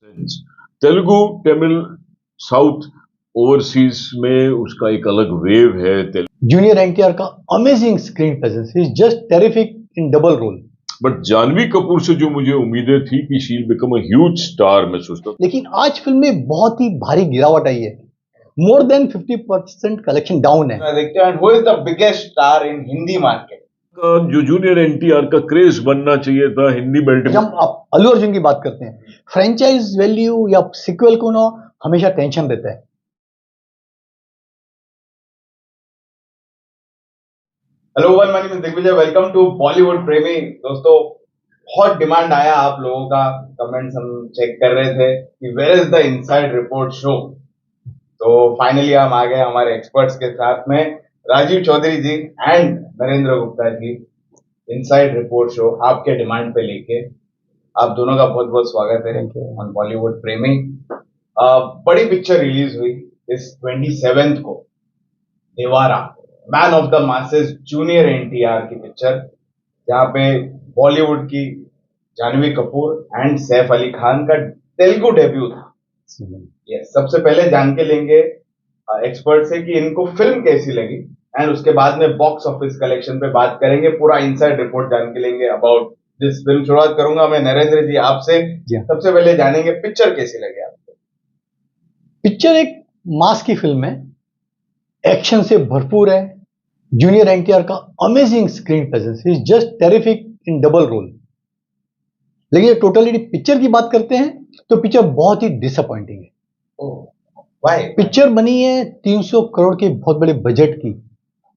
Telugu, Tamil, south, overseas में उसका एक अलग वेव है। जूनियर एनटीआर का amazing screen presence, he is just terrific in double role. But Janhvi Kapoor से जो मुझे उम्मीदें थी कि she will become a huge star, मैं सोचता था। लेकिन आज फिल्म में बहुत ही भारी गिरावट आई है, मोर देन 50% कलेक्शन डाउन है। And who is the biggest star in Hindi market? जो जूनियर एनटीआर का क्रेज बनना चाहिए था हिंदी बेल्ट में। जब आप अल्लू अर्जुन की बात करते हैं, फ्रेंचाइज वैल्यू या सिक्वल को ना हमेशा टेंशन देता है। Hello one, my name is Digvijay, welcome to Bollywood Premi. दोस्तों, बहुत डिमांड आया आप लोगों का, कमेंट्स हम चेक कर रहे थे कि where is the inside report show. तो फाइनली हम आ गए हमारे एक्सपर्ट्स के साथ में, Rajiv Chaudhary ji and Narendra Gupta ji. Inside report show आपके डिमांड पे लेके आप दोनों का बहुत बहुत स्वागत है ऑन बॉलीवुड प्रेमी। बड़ी पिक्चर रिलीज हुई इस 27 को, Devara, man of the masses, junior NTR की पिक्चर, जहां पे बॉलीवुड की जानवी कपूर एंड सैफ अली खान का तेलुगु डेब्यू था। यस, सबसे पहले जान के लेंगे एक्सपर्ट से कि इनको फिल्म कैसी लगी, एंड उसके बाद में बॉक्स ऑफिस कलेक्शन पे बात करेंगे, पूरा इनसाइड रिपोर्ट जान के लेंगे अबाउट दिस फिल्म। शुरुआत करूंगा मैं नरेंद्र जी आपसे। सबसे पहले जानेंगे पिक्चर कैसी लगी आपको। पिक्चर एक मास की फिल्म है, एक्शन से भरपूर है। जूनियर एनटीआर का amazing screen presence, he is just terrific in double role. लेकिन टोटली पिक्चर की बात करते हैं तो पिक्चर बहुत ही डिसअपॉइंटिंग है। व्हाई? पिक्चर बनी है 300 करोड़ के बहुत बड़े बजट की,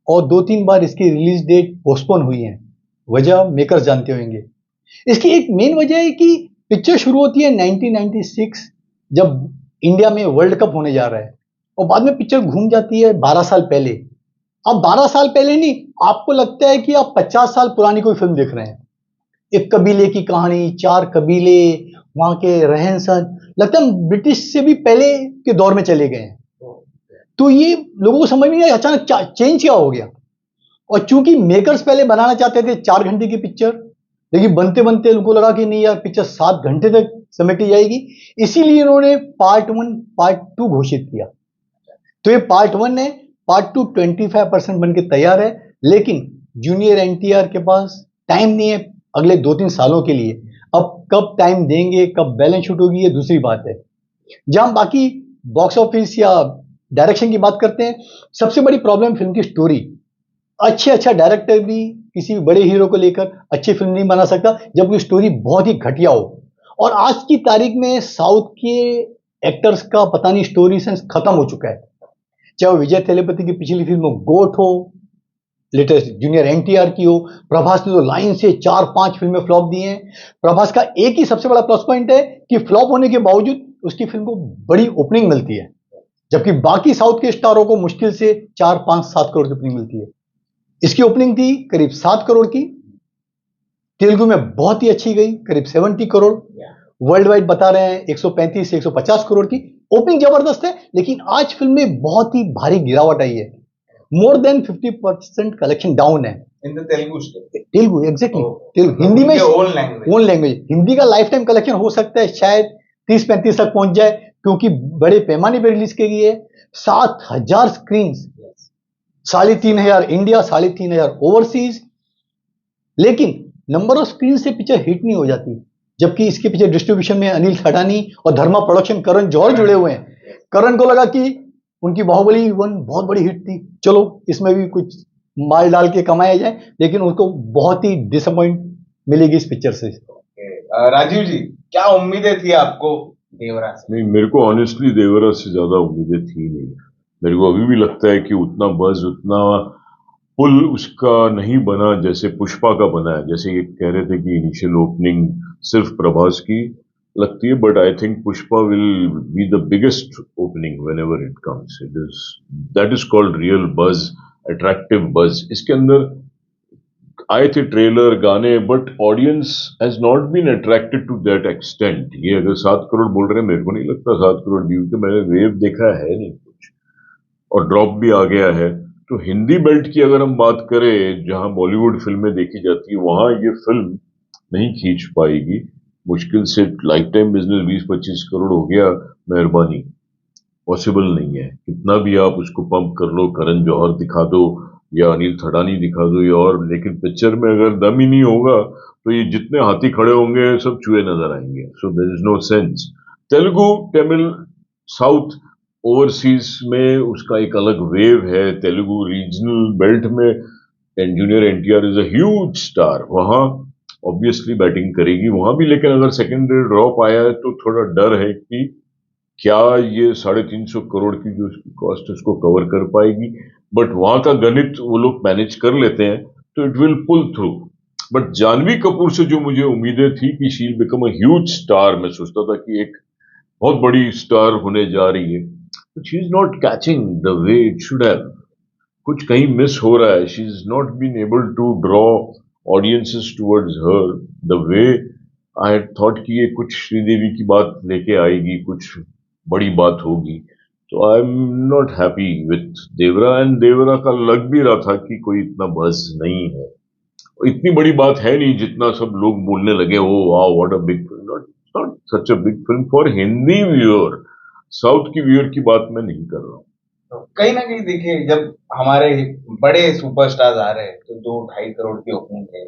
और 2-3 बार इसकी रिलीज डेट पोस्टपोन हुई है। वजह मेकर्स जानते होंगे। इसकी एक मेन वजह है कि पिक्चर शुरू होती है 1996, जब इंडिया में वर्ल्ड कप होने जा रहा है, और बाद में पिक्चर घूम जाती है 12 साल पहले। अब 12 साल पहले नहीं, आपको लगता है कि आप 50 साल पुरानी कोई फिल्म देख रहे हैं। एक कबीले की कहानी, 4 कबीले, वहां के रहन सहन, लगता है ब्रिटिश से भी पहले के दौर में चले गए हैं। तो ये लोगों को समझ में नहीं आया अचानक चेंज क्या हो गया। और चूंकि मेकर्स पहले बनाना चाहते थे 4 घंटे की पिक्चर, लेकिन बनते बनते उनको लगा कि नहीं यार, पिक्चर 7 घंटे तक समेटी जाएगी, इसीलिए इन्होंने पार्ट 1 पार्ट 2 घोषित किया। तो ये पार्ट 1 है, पार्ट 2 25% बन के तैयार है। लेकिन जूनियर एनटीआर के पास टाइम नहीं है अगले 2-3 सालों के लिए। अब कब टाइम देंगे, कब बैलेंस शूट होगी, ये दूसरी बात है। जहां बाकी बॉक्स ऑफिस या डायरेक्शन की बात करते हैं, सबसे बड़ी प्रॉब्लम फिल्म की स्टोरी। अच्छा डायरेक्टर भी किसी भी बड़े हीरो को लेकर अच्छी फिल्म नहीं बना सकता जब वो स्टोरी बहुत ही घटिया हो। और आज की तारीख में साउथ के एक्टर्स का पता नहीं स्टोरी सेंस खत्म हो चुका है। चाहे वो विजय थेलेपति की पिछली फिल्म गोट हो, लेटेस्ट जूनियर एनटीआर की हो, प्रभास ने तो लाइन से 4-5 फिल्में फ्लॉप दी हैं। प्रभास का एक ही सबसे बड़ा प्लस पॉइंट है कि फ्लॉप होने के बावजूद उसकी फिल्म को बड़ी ओपनिंग मिलती है, जबकि बाकी साउथ के स्टारों को मुश्किल से 4-5-7 करोड़ की ओपनिंग मिलती है। इसकी ओपनिंग थी करीब 7 करोड़ की, तेलुगु में बहुत ही अच्छी गई, करीब 70 करोड़। वर्ल्ड वाइड बता रहे हैं 135 से 150 करोड़ की ओपनिंग जबरदस्त है। लेकिन आज फिल्म में बहुत ही भारी गिरावट आई है, मोर देन 50% कलेक्शन डाउन है। In the Telugu state, Telugu exactly, Telugu Hindi में ओन लैंग्वेज। हिंदी का लाइफ टाइम कलेक्शन हो सकता है शायद 30-35 तक पहुंच जाए, क्योंकि बड़े पैमाने पर रिलीज की गई है। 7,000 स्क्रीन, 3,500 इंडिया, 3,500 ओवरसीज। लेकिन नंबर ऑफ स्क्रीन से पिक्चर हिट नहीं हो जाती, जबकि इसके पीछे डिस्ट्रीब्यूशन में अनिल थडानी और धर्मा प्रोडक्शन, करण जौहर जुड़े हुए हैं। करण को लगा कि उनकी बाहुबली 1 बहुत बड़ी हिट थी, चलो इसमें भी कुछ माल डाल के कमाया जाए, लेकिन उसको बहुत ही डिसअपॉइंट मिलेगी इस पिक्चर से। राजीव जी, क्या उम्मीदें थी आपको देवरा से? नहीं, मेरे को ऑनेस्टली देवरा से ज्यादा उम्मीदें थी नहीं। मेरे को अभी भी लगता है कि उतना बज़, उतना पुल उसका नहीं बना जैसे पुष्पा का बना है। जैसे ये कह रहे थे कि इनिशियल ओपनिंग सिर्फ प्रभास की लगती है, but I think Pushpa will be the biggest opening whenever it comes. It is, that is called real buzz, attractive buzz. इसके अंदर आए थे ट्रेलर, गाने, but audience has not been attracted to that extent. ये अगर 7 करोड़ बोल रहे हैं, मेरे को नहीं लगता 7 करोड़ व्यू, तो मैंने वेव देखा है नहीं कुछ, और ड्रॉप भी आ गया है। तो हिंदी बेल्ट की अगर हम बात करें, जहां बॉलीवुड फिल्में देखी जाती है, वहां ये फिल्म नहीं खींच पाएगी। मुश्किल से लाइफ टाइम बिजनेस 20-25 करोड़ हो गया, मेहरबानी। पॉसिबल नहीं है। कितना भी आप उसको पंप कर लो, करण जौहर दिखा दो या अनिल थडानी दिखा दो या और, लेकिन पिक्चर में अगर दम ही नहीं होगा तो ये जितने हाथी खड़े होंगे सब चूहे नजर आएंगे। So there is no sense. Telugu, Tamil, south, overseas में उसका एक अलग वेव है। तेलुगु रीजनल बेल्ट में and junior NTR is a huge star. वहां ऑब्वियसली बैटिंग करेगी वहां भी, लेकिन अगर सेकेंडरी ड्रॉप आया है तो थोड़ा डर है कि क्या ये 350 करोड़ की जो उसकी कॉस्ट है उसको कवर कर पाएगी। बट वहां का गणित वो लोग मैनेज कर लेते हैं, तो it will pull through. But Janhvi Kapoor से जो मुझे उम्मीदें थी कि she will become a huge star, मैं सोचता था कि एक बहुत बड़ी स्टार होने जा रही है, she is not catching the way it should have. कुछ कहीं मिस हो रहा है। She is not been able to draw audiences towards her the way I had thought कि ये कुछ श्रीदेवी की बात लेके आएगी, कुछ बड़ी बात होगी। तो I am not happy with Devara, and Devara का लग भी रहा था कि कोई इतना बज़ नहीं है, इतनी बड़ी बात है नहीं जितना सब लोग बोलने लगे। Oh wow what a big film. Not such a big film for Hindi viewer. South की व्यूअर की बात मैं नहीं कर रहा हूँ। तो कहीं ना कहीं देखिए, जब हमारे बड़े सुपरस्टार्स आ रहे हैं तो 2-2.5 करोड़ की ओपनिंग है,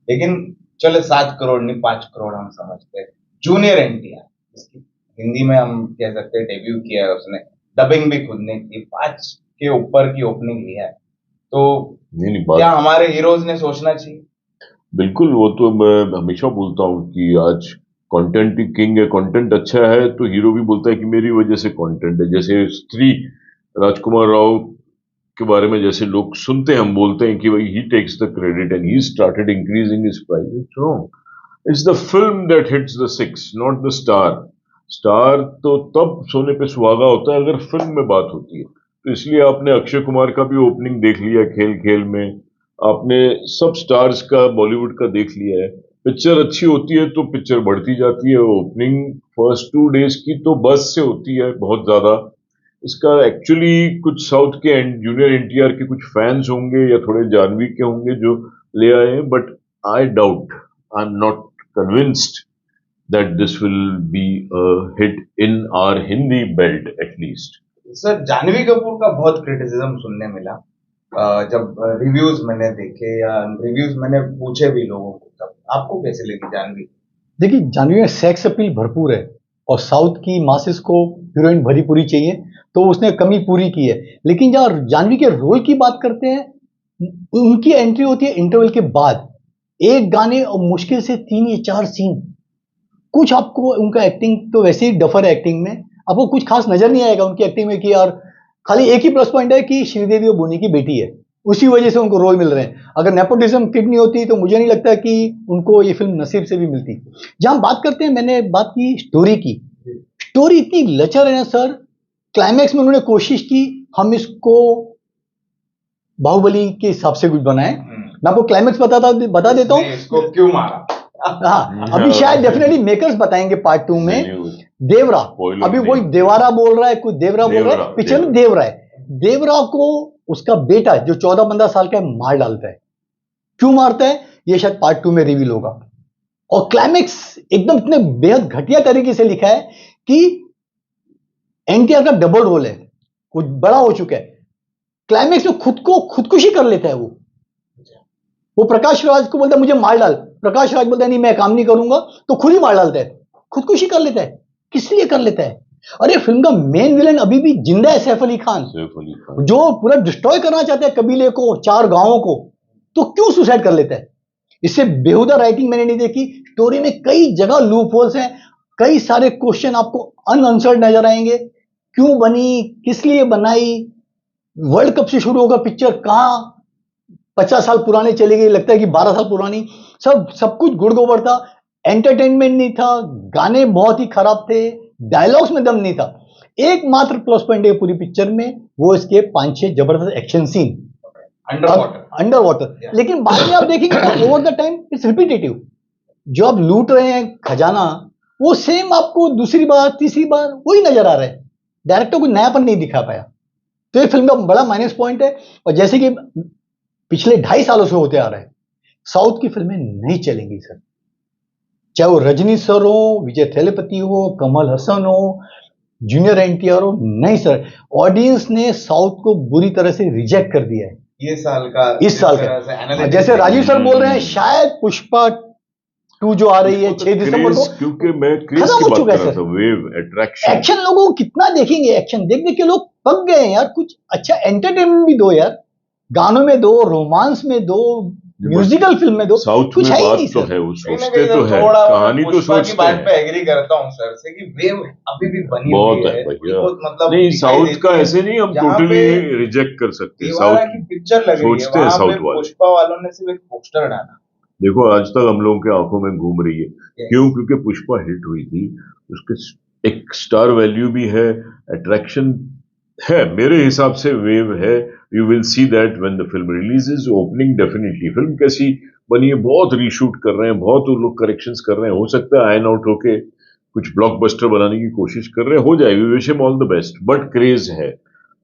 लेकिन चले 7 करोड़ नहीं 5 करोड़ हम समझते हैं। जूनियर एनटीआर, इसकी हिंदी में हम कह सकते हैं डेब्यू किया है उसने, डबिंग भी खुद ने की, 5 के ऊपर की ओपनिंग लिया है। तो नहीं क्या बात हमारे हीरोज ने सोचना चाहिए? बिल्कुल, वो तो मैं हमेशा बोलता हूँ कि आज कंटेंट ही किंग है। कंटेंट अच्छा है तो हीरो भी बोलता है कि मेरी वजह से कंटेंट है। जैसे स्त्री राजकुमार राव के बारे में जैसे लोग सुनते हैं, हम बोलते हैं कि भाई he takes the credit and he started increasing his price. It's wrong. It's the film that hits the six, not the star. Star तो तब सोने पे सुहागा होता है अगर फिल्म में बात होती है। तो इसलिए आपने अक्षय कुमार का भी ओपनिंग देख लिया खेल खेल में, आपने सब स्टार्स का बॉलीवुड का देख लिया है। पिक्चर अच्छी होती है तो पिक्चर बढ़ती जाती है। ओपनिंग फर्स्ट 2 डेज की तो बस से होती है बहुत ज्यादा। इसका एक्चुअली कुछ साउथ के एंड जूनियर एनटीआर के कुछ फैंस होंगे या थोड़े जानवी के होंगे जो ले आए हैं, but I doubt, I am not convinced that this will be a hit in our Hindi belt at least. Sir, Janhvi Kapoor का बहुत क्रिटिसिज्म सुनने मिला जब रिव्यूज मैंने देखे या रिव्यूज मैंने पूछे भी लोगों को, तब आपको कैसे लगी जानवी? देखिए, जानवी में सेक्स अपील भरपूर है और साउथ की मासेस को हीरोइन भरी पूरी चाहिए, तो उसने कमी पूरी की है। लेकिन जब जानवी के रोल की बात करते हैं, उनकी एंट्री होती है इंटरवल के बाद, एक गाने और मुश्किल से 3 या 4 सीन। कुछ आपको उनका एक्टिंग तो वैसे ही डफर है, एक्टिंग में आपको कुछ खास नजर नहीं आएगा उनकी एक्टिंग में कि यार, खाली एक ही प्लस पॉइंट है कि श्रीदेवी और बोनी की बेटी है, उसी वजह से उनको रोल मिल रहे हैं। अगर नेपोटिज्म किड नहीं होती तो मुझे नहीं लगता कि उनको ये फिल्म नसीब से भी मिलती। जहां हम बात करते हैं, मैंने बात की स्टोरी की। स्टोरी इतनी लचर है ना सर, क्लाइमैक्स में उन्होंने कोशिश की हम इसको बाहुबली के हिसाब से कुछ बनाए। मैं आपको क्लाइमैक्स बता देता हूँ इसको क्यों मारा। हाँ, अभी शायद डेफिनेटली मेकर्स बताएंगे पार्ट 2 में। देवरा, अभी वही देवारा बोल रहा है, कुछ देवरा बोल रहा है, पिक्चर में देवरा है। देवरा को उसका बेटा जो 14-15 साल का है मार डालता है। क्यों मारता है ये शायद पार्ट 2 में रिवील होगा। और क्लाइमैक्स एकदम इतने बेहद घटिया तरीके से लिखा है कि एनटीआर का डबल रोल है, कुछ बड़ा हो चुका है। क्लाइमैक्स में खुदकुशी कर लेता है वो प्रकाश राज को बोलता है मुझे मार डाल, प्रकाश राज बोलता है नहीं मैं काम नहीं करूंगा, तो खुद ही मार डालता है, खुदकुशी कर लेता है। किस लिए कर लेता है? अरे फिल्म का मेन विलन अभी भी जिंदा है, सैफ अली खान, जो पूरा डिस्ट्रॉय करना चाहता है कबीले को, 4 गांवों को, तो क्यों सुसाइड कर लेता है? इससे बेहुदा राइटिंग मैंने नहीं देखी। स्टोरी में कई जगह लूप होल्स हैं, कई सारे क्वेश्चन आपको अनआंसर्ड नजर आएंगे। क्यों बनी, किस लिए बनाई, वर्ल्ड कप से शुरू होगा पिक्चर, कहां 50 साल पुराने चली गई, लगता है कि 12 साल पुरानी। सब कुछ गुड़ गोबर था, एंटरटेनमेंट नहीं था, गाने बहुत ही खराब थे, डायलॉग्स में दम नहीं था। एकमात्र प्लस पॉइंट है पूरी पिक्चर में, वो इसके 5-6 जबरदस्त एक्शन सीन अंडर वाटर। लेकिन बाद में आप देखेंगे तो over the time it's repetitive. जो आप लूट रहे हैं खजाना, वो सेम आपको दूसरी बार तीसरी बार वही नजर आ रहा है। डायरेक्टर को नयापन नहीं दिखा पाया, तो ये फिल्म का बड़ा माइनस पॉइंट है। और जैसे कि पिछले 2.5 सालों से होते आ रहे हैं, साउथ की फिल्में नहीं चलेंगी सर। चाहे वो रजनी सर हो, विजय थेलेपति हो, कमल हसन हो, जूनियर एनटीआर हो। नहीं सर, ऑडियंस ने साउथ को बुरी तरह से रिजेक्ट कर दिया है ये साल का इस साल तरह से का। analytics जैसे राजीव सर बोल रहे हैं, हम्म। शायद पुष्पा 2 जो आ रही है 6 दिसंबर को, क्योंकि मैं क्रेज खत्म की हो बात चुका कर है रहा सर। था, वेव, अट्रैक्शन। एक्शन लोगों को कितना देखेंगे, एक्शन देख देख के लोग पक गए हैं यार। कुछ अच्छा एंटरटेनमेंट भी दो यार, गानों में दो, रोमांस में दो, म्यूजिकल फिल्म में दो, साउथ कुछ में है ही बात नहीं तो सर। है, वो कहीं ना सोचते कहीं तो है, थोड़ा कहानी तो पुष्पा की सोचते बात पे हैं। एग्री करता हूँ सर से कि वेव अभी भी बनी बहुत हुई है है, भैया। बहुत मतलब नहीं, दिखाई साउथ देती का है। ऐसे नहीं हम जहाँ टोटली पे रिजेक्ट कर सकते। दीवारा साउथ की पिक्चर लग रही है, सोचते हैं वहां पे साउथ वाले। पुष्पा वालों ने सिर्फ एक पोस्टर डाला। देखो आज तक हम लोगों के आंखों में घूम रही है। Yes. क्यों? क्योंकि पुष्पा हिट हुई थी, उसके एक स्टार वैल्यू भी है, अट्रैक्शन है। मेरे हिसाब से वेव है। You will see that when the film releases. Opening definitely, film कैसी बनी है, बहुत रीशूट कर रहे हैं, बहुत वो लोग करेक्शंस कर रहे हैं। हो सकता है आयन आउट होके कुछ ब्लॉकबस्टर बनाने की कोशिश कर रहे हैं, हो जाए, we wish him all the best. But craze है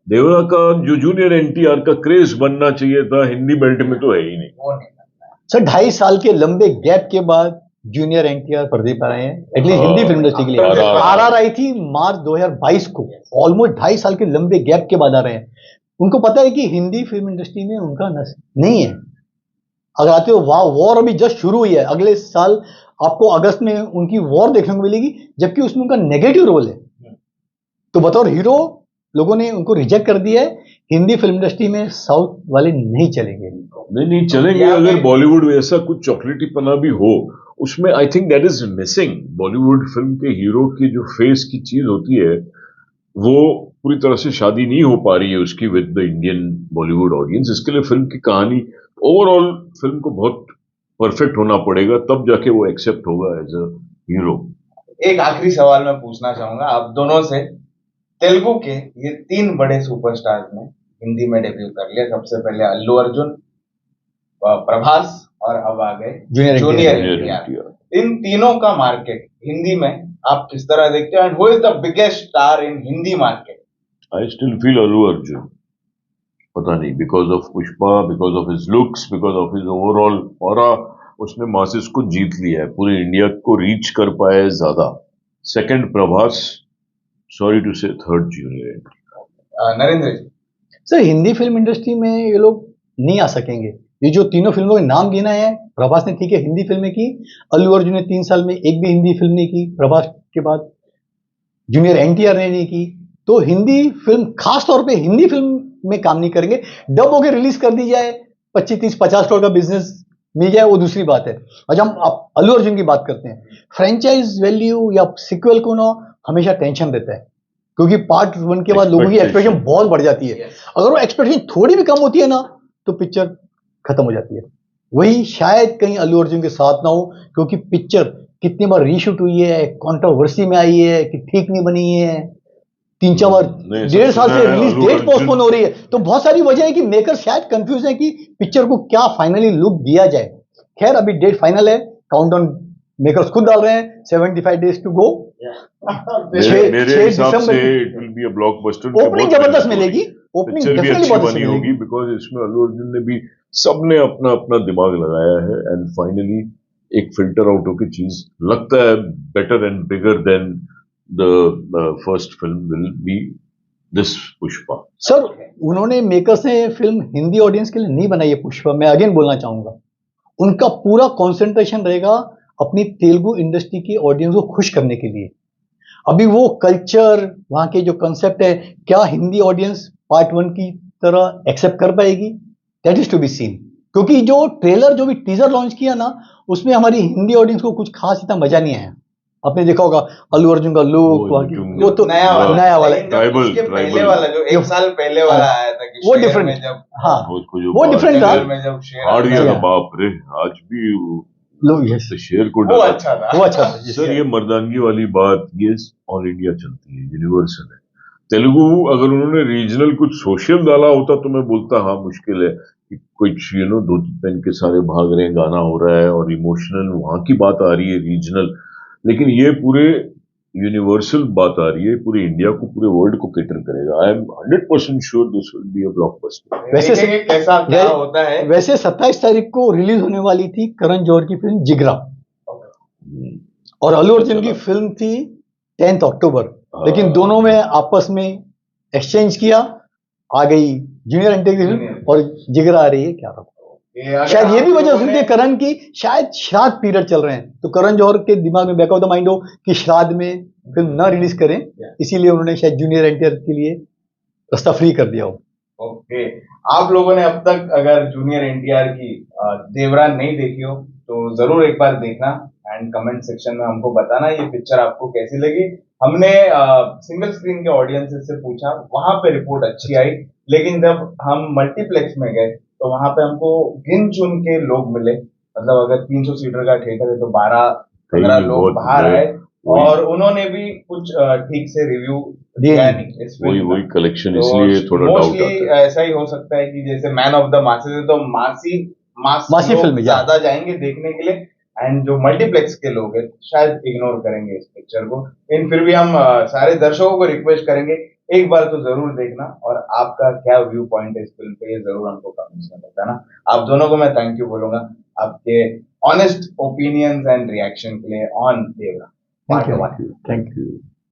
देवरा का, जो जूनियर एनटीआर का क्रेज बनना चाहिए था हिंदी बेल्ट में, तो है ही नहीं। वो नहीं करता। सर 2.5 साल के लंबे गैप के बाद जूनियर एनटीआर पर्दे पर आए हैं, एटलीस्ट हिंदी फिल्म इंडस्ट्री के लिए। RRR। आरआर आई थी मार्च 2022 को, ऑलमोस्ट 2.5 साल के लंबे गैप के बाद आ रहे हैं। उनको पता है कि हिंदी फिल्म इंडस्ट्री में उनका नस नहीं है। अगर आते हो, वाह, वॉर अभी जस्ट शुरू हुई है, अगले साल आपको अगस्त में उनकी वॉर देखने को मिलेगी, जबकि उसमें उनका नेगेटिव रोल है। तो बतौर हीरो लोगों ने उनको रिजेक्ट कर दिया है। हिंदी फिल्म इंडस्ट्री में साउथ वाले नहीं चलेंगे। नहीं चलेंगे। यहाँ पे- अगर बॉलीवुड में ऐसा कुछ चॉकलेटीपना भी हो उसमें, I think that is missing. Bollywood film के हीरो की जो फेस की चीज होती है, वो पूरी तरह से शादी नहीं हो पा रही है उसकी with the Indian Bollywood audience. इसके लिए फिल्म की कहानी, ओवरऑल फिल्म को बहुत परफेक्ट होना पड़ेगा, तब जाके वो एक्सेप्ट होगा एज अ हीरो। एक आखिरी सवाल मैं पूछना चाहूंगा आप दोनों से। तेलुगु के ये 3 बड़े सुपरस्टार्स ने हिंदी में डेब्यू कर लिया। सबसे पहले अल्लू अर्जुन, प्रभास, और अब आ गए junior junior junior NTR. NTR. इन तीनों का मार्केट हिंदी में आप किस तरह देखते हो, and who is the biggest star in Hindi market? I still feel Allu Arjun. पता नहीं, because of Pushpa, because of his looks, because of his overall aura, उसने मासेस को जीत लिया है, पूरे इंडिया को रीच कर पाया है ज्यादा। सेकंड प्रभास, सॉरी टू से, थर्ड जूनियर। नरेंद्र जी। सर हिंदी फिल्म इंडस्ट्री में ये लोग नहीं आ सकेंगे। ये जो तीनों फिल्मों के नाम गिना है, प्रभास ने ठीक है हिंदी फिल्में की, अल्लू अर्जुन ने 3 साल में एक भी हिंदी फिल्म नहीं की, प्रभास के बाद जूनियर एनटीआर ने नहीं की। तो हिंदी फिल्म, खास तौर पे हिंदी फिल्म में काम नहीं करेंगे। डब होके रिलीज कर दी जाए, 25, 30, 50 करोड़ का बिजनेस मिल जाए, वो दूसरी बात है। और जब हम अल्लू अर्जुन की बात करते हैं, फ्रेंचाइज वैल्यू या सिक्वल को ना हमेशा टेंशन रहता है, क्योंकि पार्ट 1 के बाद लोगों की एक्सपेक्टेशन बहुत बढ़ जाती है। अगर वो एक्सपेक्टेशन थोड़ी भी कम होती है ना, तो पिक्चर खत्म हो जाती है। वही शायद कहीं अल्लू अर्जुन के साथ ना हो, क्योंकि पिक्चर कितनी बार रीशूट हुई है, कंट्रोवर्सी में आई है कि ठीक नहीं बनी है, 3-4 बार, नहीं, 1.5 साल से सुना है रिलीज अल्लू डेट अर्जुन- पोस्टपोन हो रही है। तो बहुत सारी वजह है कि मेकर शायद कंफ्यूज है कि पिक्चर को क्या फाइनली लुक दिया जाए। खैर अभी डेट फाइनल है, काउंटडाउन मेकर्स खुद डाल रहे हैं, 75 डेज टू गो। मेरे हिसाब से it will be a blockbuster. Opening जबरदस्त मिलेगी, ओपनिंग पिक्चर भी डेफिनेटली अच्छी बहुत बनी अच्छी होगी, मिलेगी। बिकॉज इसमें अल्लू अर्जुन ने भी, सबने अपना अपना दिमाग लगाया है, एंड फाइनली एक फिल्टर आउट होकर चीज लगता है better and bigger than the first film will be this Pushpa. Sir उन्होंने, मेकर्स ने फिल्म हिंदी ऑडियंस के लिए नहीं बनाई है पुष्पा, मैं अगेन बोलना चाहूंगा। उनका पूरा कंसंट्रेशन रहेगा अपनी तेलुगु इंडस्ट्री की ऑडियंस को खुश करने के लिए। अभी वो कल्चर, वहां के जो कंसेप्ट है, क्या हिंदी ऑडियंस पार्ट 1 की तरह एक्सेप्ट कर पाएगी, that is to be seen. क्योंकि जो ट्रेलर, जो भी टीजर लॉन्च किया ना, उसमें हमारी हिंदी ऑडियंस को कुछ खास इतना मजा नहीं आया। आपने देखा होगा अल्लू अर्जुन का लुक, वो तो नया वाला है। ट्राइबल, उसके पहले वाला जो 1 साल पहले वाला आया था कि वो शेर different, में जब, हाँ जो वो डिफरेंट था। जंगल में जब शेर हार गया आता था, है, बाप रे, आज भी लोग यस, तो शेर को वो डरा। अच्छा था। वो अच्छा था। सर ये मर्दानगी वाली बात, ये ऑल इंडिया चलती है, यूनिवर्सल है। तेलुगु अगर उन्होंने रीजनल कुछ सोशल डाला होता तो मैं बोलता हाँ मुश्किल है कि कुछ धोती पहन के सारे भाग रहे हैं, गाना हो रहा है और इमोशनल वहां की बात आ रही है रीजनल, लेकिन ये पूरे यूनिवर्सल बात आ रही है, पूरे इंडिया को, पूरे वर्ल्ड को कैटर करेगा। I am 100% sure this will be a blockbuster. वैसे देखेंगे कैसा क्या होता है। वैसे 27 तारीख को रिलीज होने वाली थी करण जौहर की फिल्म जिगरा। और अल्लू अर्जुन की फिल्म थी 10 अक्टूबर, लेकिन हाँ। दोनों में आपस में एक्सचेंज किया, आ गई जूनियर एनटीआर की फिल्म Junior। और जिगरा आ रही है क्या रखो। अगर शायद ये आप भी वजह हो लोगों सकती ने है करण की, शायद श्राद्ध पीरियड चल रहे हैं तो करण जौहर के दिमाग में बैक ऑफ द माइंड हो कि श्राद्ध में फिल्म न रिलीज करें, इसीलिए उन्होंने शायद जूनियर एनटीआर के लिए रास्ता फ्री कर दिया हो। ओके, आप लोगों ने अब तक अगर जूनियर एनटीआर की देवरान नहीं देखी हो तो जरूर एक बार देखना एंड कमेंट सेक्शन में हमको बताना ये पिक्चर आपको कैसी लगी। हमने सिंगल स्क्रीन के ऑडियंसेस से पूछा, वहां पे रिपोर्ट अच्छी आई, लेकिन जब हम मल्टीप्लेक्स में गए तो वहां पे हमको गिन चुन के लोग मिले। मतलब अगर 300 सीटर का थिएटर है तो 12-15 नहीं, लोग बहुत बाहर मैं आए वही और उन्होंने भी कुछ ठीक से रिव्यू दिए दिया नहीं। नहीं इस वही फिल्म वही का। कलेक्शन, तो इसलिए थोड़ा डाउट मोस्टली आता है। ऐसा ही हो सकता है कि जैसे मैन ऑफ द मासेस है तो मास मासी लोग फिल्म है, ज्यादा जाएंगे देखने के लिए एंड जो मल्टीप्लेक्स के लोग हैं शायद इग्नोर करेंगे इस पिक्चर को। लेकिन फिर भी हम सारे दर्शकों को रिक्वेस्ट करेंगे एक बार तो जरूर देखना और आपका क्या व्यू पॉइंट है इस फिल्म पे ये जरूर हमको कमेंट्स में बताना। आप दोनों को मैं थैंक यू बोलूंगा आपके ऑनेस्ट ओपिनियंस एंड रिएक्शन के लिए on Devara thank part you, 1। Thank you.